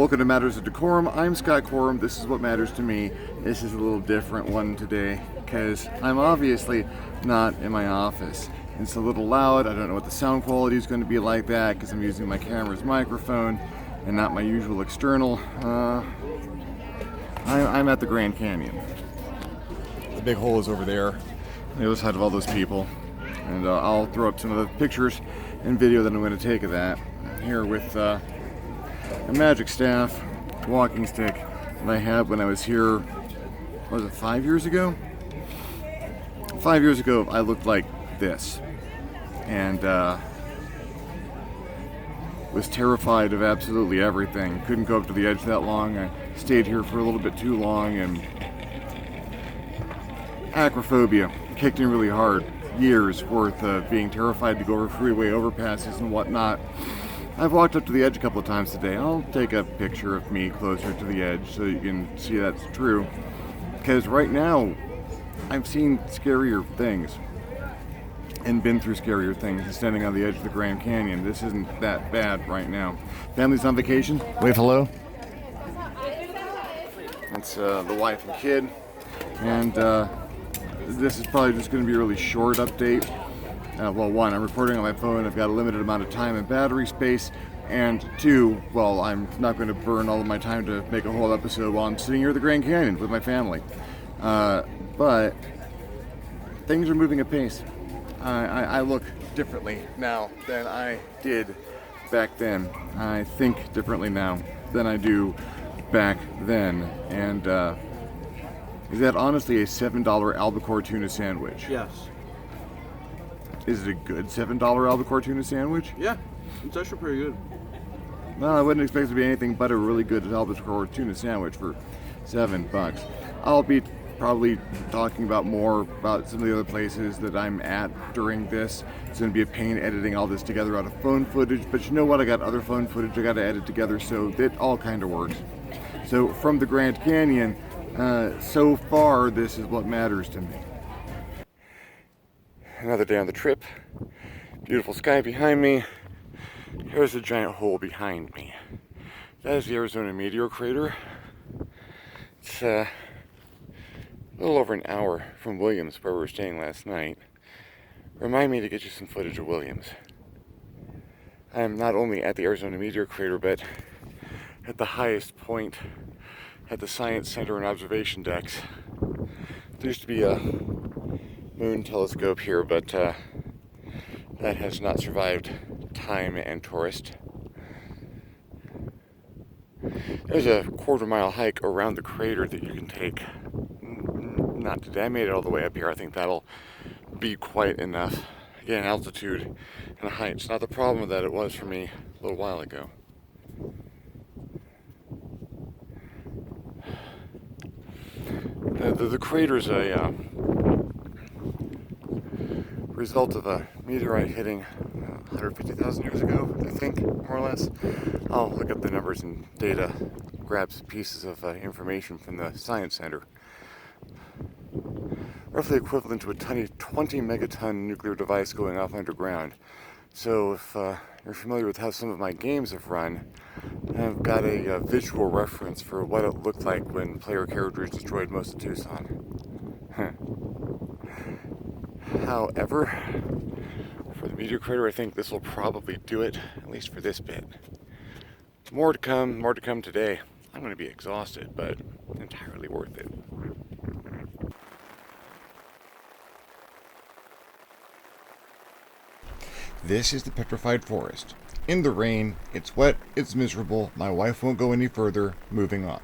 Welcome to Matters of Decorum. I'm Scott Corum. This is what matters to me. This is a little different one today because I'm obviously not in my office. It's a little loud. I don't know what the sound quality is going to be like that because I'm using my camera's microphone and not my usual external. I'm at the Grand Canyon. The big hole is over there on the other side of all those people. And I'll throw up some of the pictures and video that I'm going to take of that. I'm here with a magic staff, walking stick that I had when I was here, what was it, 5 years ago? 5 years ago, I looked like this. And was terrified of absolutely everything. Couldn't go up to the edge that long. I stayed here for a little bit too long, and acrophobia kicked in really hard. Years worth of being terrified to go over freeway overpasses and whatnot. I've walked up to the edge a couple of times today. I'll take a picture of me closer to the edge so you can see that's true. Because right now, I've seen scarier things and been through scarier things than standing on the edge of the Grand Canyon. This isn't that bad right now. Family's on vacation. Wave hello. It's the wife and kid. And this is probably just going to be a really short update. Well, one, I'm recording on my phone. I've got a limited amount of time and battery space. And two, well, I'm not going to burn all of my time to make a whole episode while I'm sitting here at the Grand Canyon with my family. But things are moving apace. I look differently now than I did back then. I think differently now than I do back then. And is that honestly a $7 albacore tuna sandwich? Yes. Is it a good $7 albacore tuna sandwich? Yeah, it's actually pretty good. Well, I wouldn't expect it to be anything but a really good albacore tuna sandwich for $7. I'll be probably talking about more about some of the other places that I'm at during this. It's going to be a pain editing all this together out of phone footage, but you know what? I got other phone footage I got to edit together, so it all kind of works. So from the Grand Canyon, so far, this is what matters to me. Another day on the trip. Beautiful sky behind me. Here's a giant hole behind me. That is the Arizona meteor crater. It's a little over an hour from Williams, where we were staying last night. Remind me to get you some footage of Williams. I'm not only at the Arizona meteor crater, but at the highest point at the Science Center and observation decks. There used to be a moon telescope here, but that has not survived time and tourist. There's a quarter-mile hike around the crater that you can take. Not today. I made it all the way up here. I think that'll be quite enough. Again, altitude and height. It's not the problem that it was for me a little while ago. The crater's a result of a meteorite hitting 150,000 years ago, I think, more or less. I'll look up the numbers and data, grab some pieces of information from the Science Center. Roughly equivalent to a 20 megaton nuclear device going off underground. So if you're familiar with how some of my games have run, I've got a visual reference for what it looked like when player characters destroyed most of Tucson. However, for the meteor crater, I think this will probably do it, at least for this bit. More to come today. I'm going to be exhausted, but entirely worth it. This is the petrified forest. In the rain, it's wet, it's miserable, my wife won't go any further, moving on.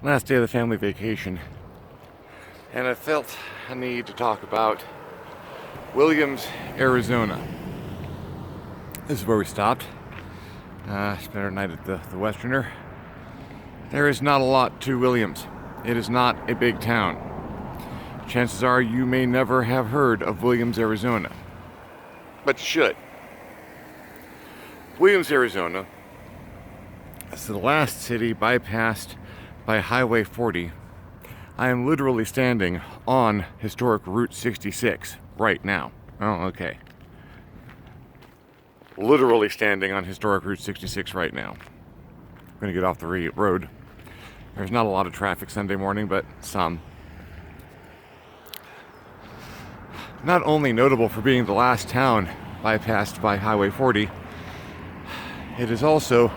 Last day of the family vacation, and I felt a need to talk about Williams, Arizona. This is where we stopped. Spent our night at the Westerner. There is not a lot to Williams. It is not a big town. Chances are you may never have heard of Williams, Arizona, but you should. Williams, Arizona is the last city bypassed by Highway 40. I am literally standing on historic Route 66 right now. Oh, okay. literally standing on historic Route 66 right now. I'm going to get off the road. There's not a lot of traffic Sunday morning, but some. Not only notable for being the last town bypassed by Highway 40, it is also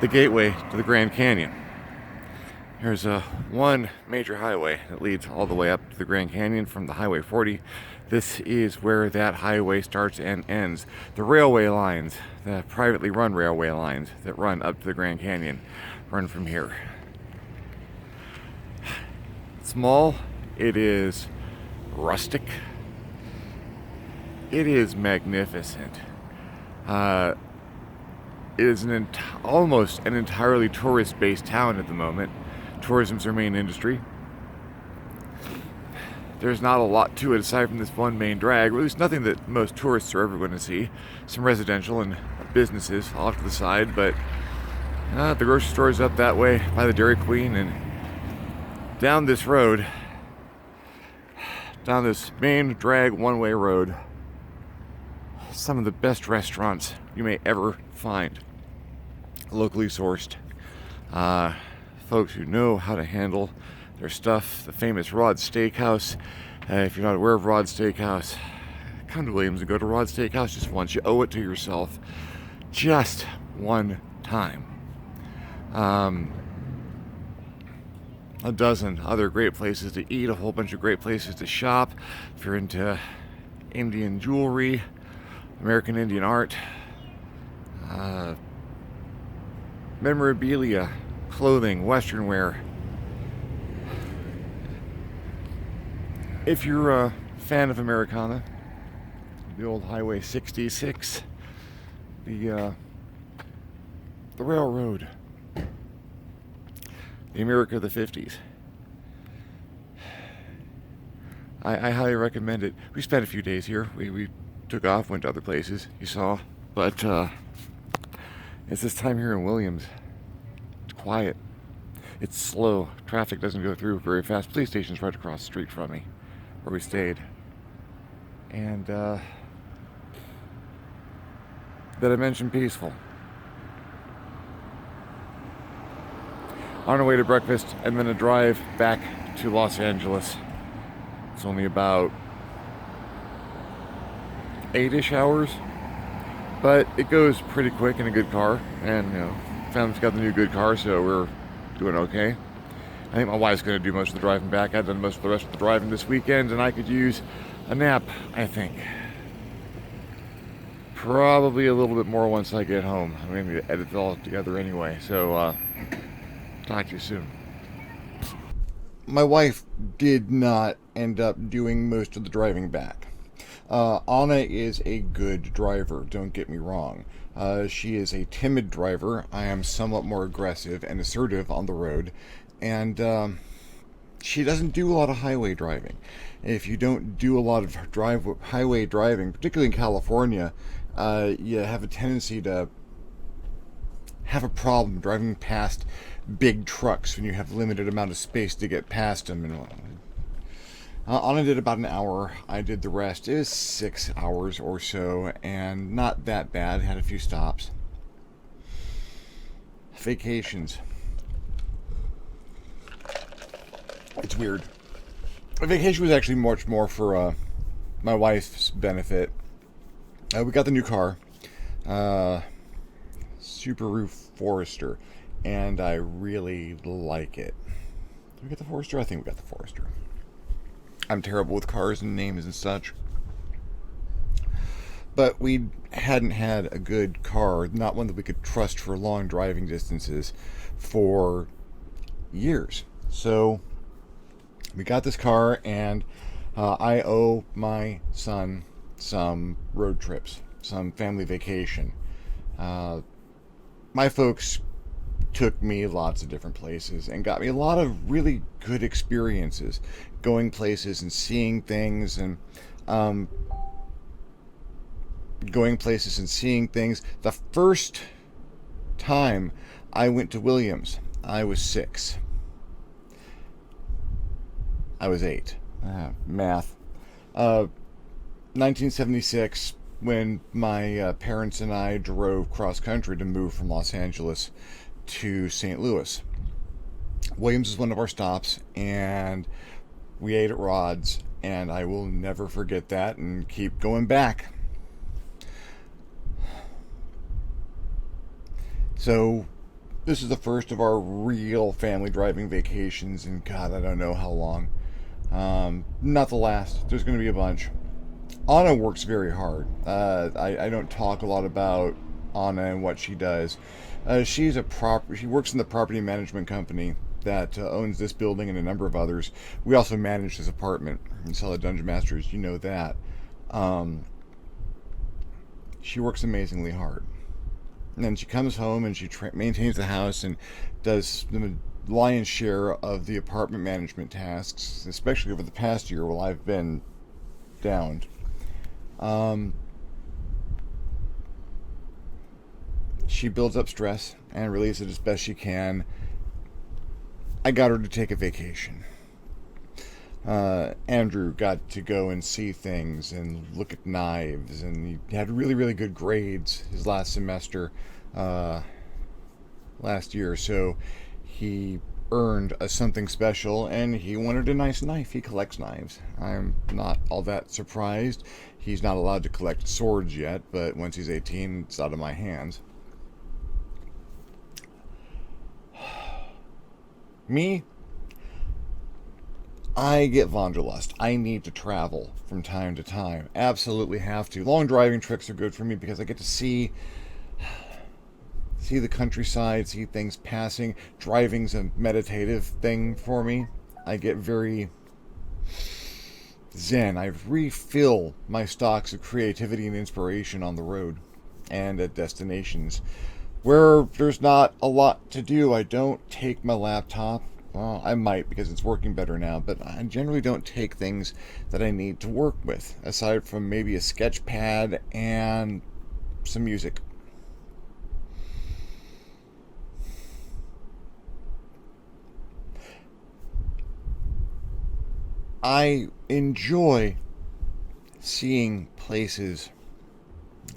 the gateway to the Grand Canyon. There's one major highway that leads all the way up to the Grand Canyon from the Highway 40. This is where that highway starts and ends. The railway lines, the privately run railway lines that run up to the Grand Canyon, run from here. Small, it is rustic, it is magnificent. It is almost an entirely tourist-based town at the moment. Tourism's our main industry. There's not a lot to it aside from this one main drag, or at least nothing that most tourists are ever going to see. Some residential and businesses off to the side, but the grocery store is up that way by the Dairy Queen, and down this road, down this main drag one-way road, some of the best restaurants you may ever find. Locally sourced. Folks who know how to handle their stuff. The famous Rod's Steakhouse. If you're not aware of Rod's Steakhouse, come to Williams and go to Rod's Steakhouse just once. You owe it to yourself. Just one time. A dozen other great places to eat, a whole bunch of great places to shop. If you're into Indian jewelry, American Indian art, memorabilia, clothing, Western wear. If you're a fan of Americana, the old Highway 66, the railroad, the America of the 50s. I highly recommend it. We spent a few days here. We took off, went to other places, you saw. But it's this time here in Williams. It's quiet. It's slow. Traffic doesn't go through very fast. Police station's right across the street from me, where we stayed. And did I mention peaceful? On our way to breakfast, and then a drive back to Los Angeles. It's only about 8-ish hours, but it goes pretty quick in a good car. And family's got the new good car, so we're doing okay. I think my wife's going to do most of the driving back. I've done most of the rest of the driving this weekend, and I could use a nap, I think. Probably a little bit more once I get home. I'm going to edit it all together anyway, so talk to you soon. My wife did not end up doing most of the driving back. Anna is a good driver, don't get me wrong. She is a timid driver. I am somewhat more aggressive and assertive on the road. And she doesn't do a lot of highway driving. If you don't do a lot of highway driving, particularly in California, you have a tendency to have a problem driving past big trucks when you have limited amount of space to get past them. And Anna did about an hour. I did the rest. It was 6 hours or so, and not that bad. Had a few stops. Vacations. It's weird. A vacation was actually much more for my wife's benefit. We got the new car, Subaru Forester, and I really like it. Did we get the Forester? I think we got the Forester. I'm terrible with cars and names and such. But we hadn't had a good car, not one that we could trust for long driving distances, for years. So we got this car, and I owe my son some road trips, some family vacation. My folks took me lots of different places and got me a lot of really good experiences, going places and seeing things, and The first time I went to Williams, I was 6. I was 8. Math. 1976, when my parents and I drove cross country to move from Los Angeles to St. Louis. Williams is one of our stops, and we ate at Rod's, and I will never forget that and keep going back. So this is the first of our real family driving vacations in, God, I don't know how long. Not the last. There's going to be a bunch. Anna works very hard. I don't talk a lot about Anna and what she does. She works in the property management company that owns this building and a number of others. We also manage this apartment in Cellar Dungeon Masters. You know that. She works amazingly hard. And then she comes home and she maintains the house and does the lion's share of the apartment management tasks, especially over the past year while I've been downed. She builds up stress and releases it as best she can. I got her to take a vacation. Andrew got to go and see things and look at knives, and he had really, really good grades his last semester last year, so he earned a something special, and he wanted a nice knife. He collects knives. I'm not all that surprised. He's not allowed to collect swords yet, but once he's 18, it's out of my hands. Me, I get Wanderlust. I need to travel from time to time. Absolutely have to. Long driving trips are good for me because I get to see the countryside, see things passing. Driving's a meditative thing for me. I get very zen. I refill my stocks of creativity and inspiration on the road and at destinations where there's not a lot to do. I don't take my laptop. Well, I might because it's working better now, but I generally don't take things that I need to work with, aside from maybe a sketch pad and some music. I enjoy seeing places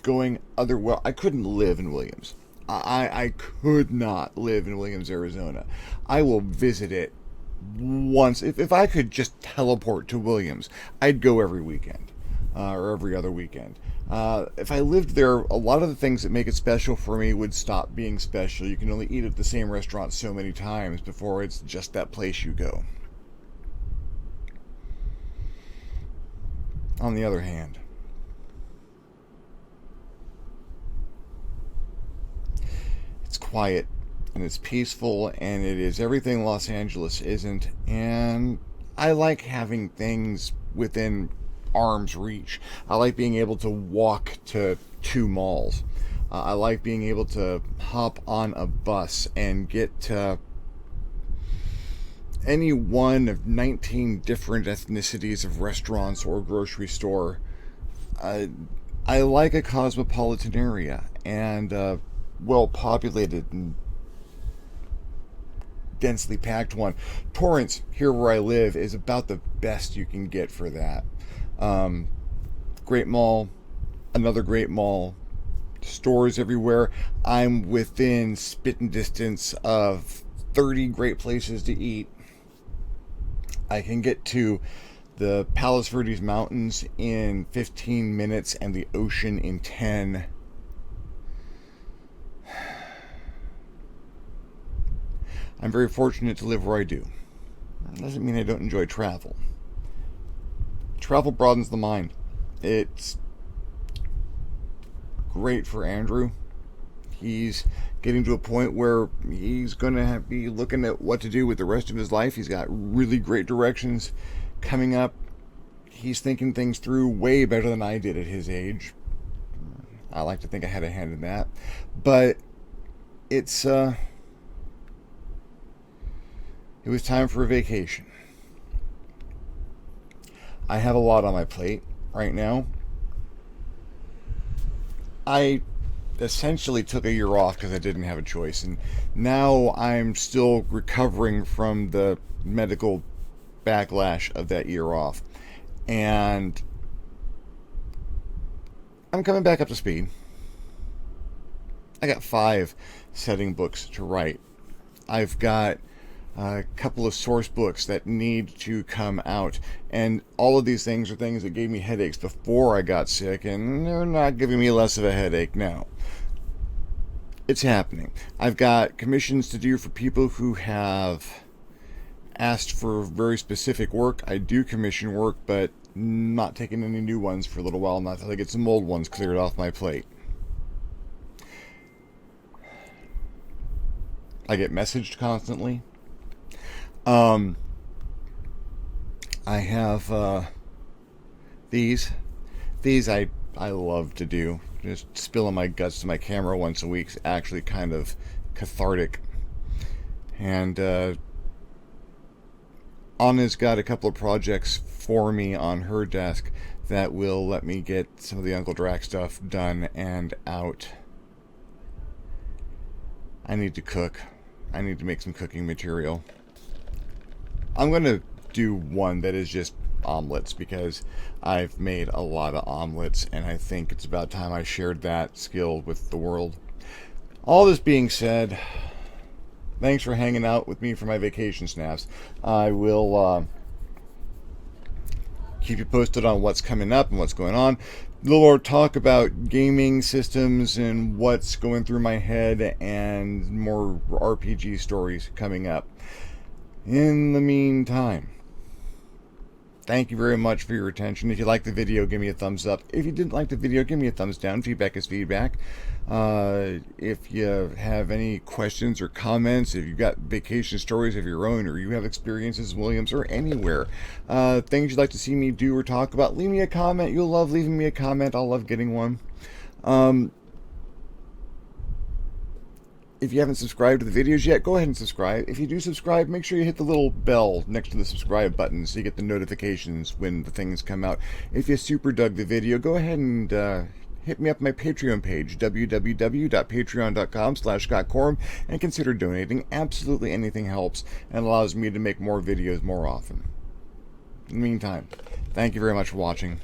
going other well. I couldn't live in Williams. I could not live in Williams, Arizona. I will visit it once. If I could just teleport to Williams, I'd go every weekend or every other weekend. If I lived there, a lot of the things that make it special for me would stop being special. You can only eat at the same restaurant so many times before it's just that place you go. On the other hand, it's quiet and it's peaceful and it is everything Los Angeles isn't, and I like having things within arm's reach. I like being able to walk to 2 malls. I like being able to hop on a bus and get to any one of 19 different ethnicities of restaurants or grocery store. I like a cosmopolitan area and well populated and densely packed one. Torrance, here where I live, is about the best you can get for that. Great mall, another great mall, stores everywhere. I'm within spitting distance of 30 great places to eat. I can get to the Palos Verdes Mountains in 15 minutes and the ocean in 10. I'm very fortunate to live where I do. That doesn't mean I don't enjoy travel. Travel broadens the mind. It's great for Andrew. He's getting to a point where he's going to be looking at what to do with the rest of his life. He's got really great directions coming up. He's thinking things through way better than I did at his age. I like to think I had a hand in that. But it was time for a vacation. I have a lot on my plate right now. I essentially took a year off because I didn't have a choice, and now I'm still recovering from the medical backlash of that year off. And I'm coming back up to speed. I got 5 setting books to write. I've got a couple of source books that need to come out, and all of these things are things that gave me headaches before I got sick, and they're not giving me less of a headache now. It's happening. I've got commissions to do for people who have asked for very specific work. I do commission work, but not taking any new ones for a little while, not until I get some old ones cleared off my plate. I get messaged constantly. I have these I love to do. Just spilling my guts to my camera once a week is actually kind of cathartic. And Anna's got a couple of projects for me on her desk that will let me get some of the Uncle Drac stuff done and out. I need to cook. I need to make some cooking material. I'm going to do one that is just omelets, because I've made a lot of omelets, and I think it's about time I shared that skill with the world. All this being said, thanks for hanging out with me for my vacation snaps. I will keep you posted on what's coming up and what's going on. A little more talk about gaming systems and what's going through my head, and more RPG stories coming up. In the meantime, thank you very much for your attention. If you liked the video, give me a thumbs up. If you didn't like the video, give me a thumbs down. Feedback is feedback. If you have any questions or comments, if you've got vacation stories of your own, or you have experiences in Williams or anywhere, things you'd like to see me do or talk about, leave me a comment. You'll love leaving me a comment. I'll love getting one. If you haven't subscribed to the videos yet, go ahead and subscribe. If you do subscribe, make sure you hit the little bell next to the subscribe button so you get the notifications when the things come out. If you super dug the video, go ahead and hit me up on my Patreon page, www.patreon.com/ScottCorum, and consider donating. Absolutely anything helps and allows me to make more videos more often. In the meantime, thank you very much for watching.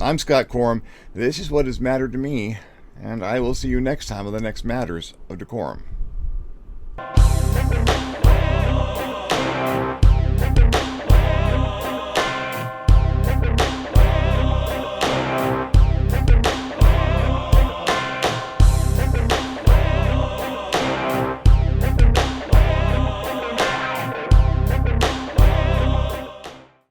I'm Scott Corum. This is what has mattered to me, and I will see you next time on the next Matters of DeCorum.